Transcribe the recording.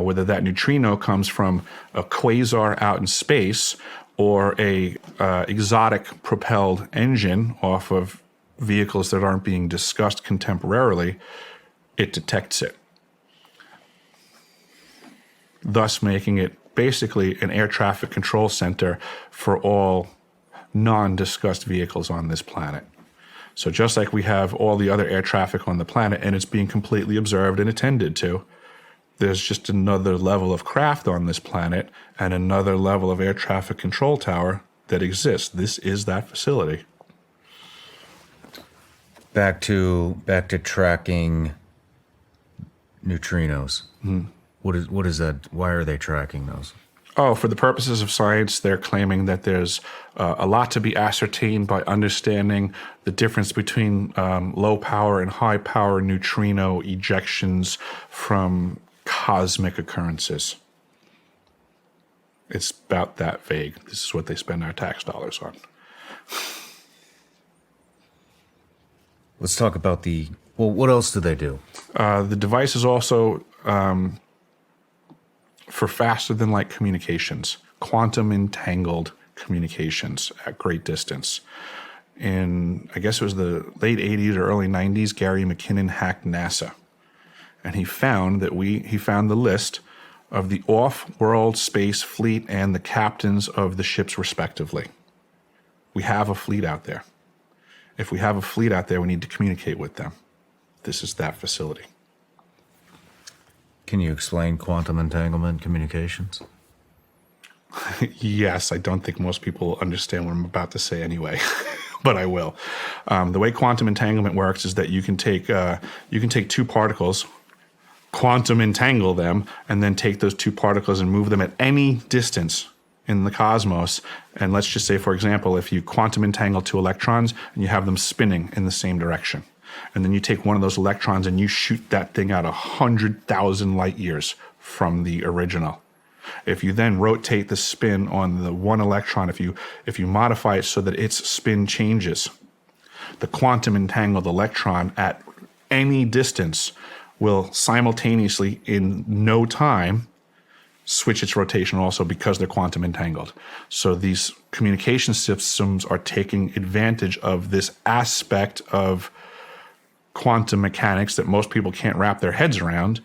whether that neutrino comes from a quasar out in space or a exotic propelled engine off of vehicles that aren't being discussed contemporarily, it detects it, thus making it basically an air traffic control center for all non-discussed vehicles on this planet. So just like we have all the other air traffic on the planet and it's being completely observed and attended to, there's just another level of craft on this planet and another level of air traffic control tower that exists. This is that facility. Back to tracking neutrinos. What is that? Why are they tracking those? Oh, for the purposes of science, they're claiming that there's a lot to be ascertained by understanding the difference between low power and high power neutrino ejections from cosmic occurrences. It's about that vague. This is what they spend our tax dollars on. Let's talk about what else do they do? The device is also for faster than light communications, quantum entangled communications at great distance. In, I guess it was the late 80s or early 90s, Gary McKinnon hacked NASA. And he found the list of the off-world space fleet and the captains of the ships respectively. We have a fleet out there. If we have a fleet out there, we need to communicate with them. This is that facility. Can you explain quantum entanglement communications? Yes, I don't think most people understand what I'm about to say anyway, but I will. The way quantum entanglement works is that you can take two particles, quantum entangle them, and then take those two particles and move them at any distance in the cosmos. And let's just say, for example, if you quantum entangle two electrons and you have them spinning in the same direction, and then you take one of those electrons and you shoot that thing out 100,000 light years from the original. If you then rotate the spin on the one electron, if you modify it so that its spin changes, the quantum entangled electron at any distance will simultaneously, in no time, switch its rotation also because they're quantum entangled. So these communication systems are taking advantage of this aspect of quantum mechanics that most people can't wrap their heads around,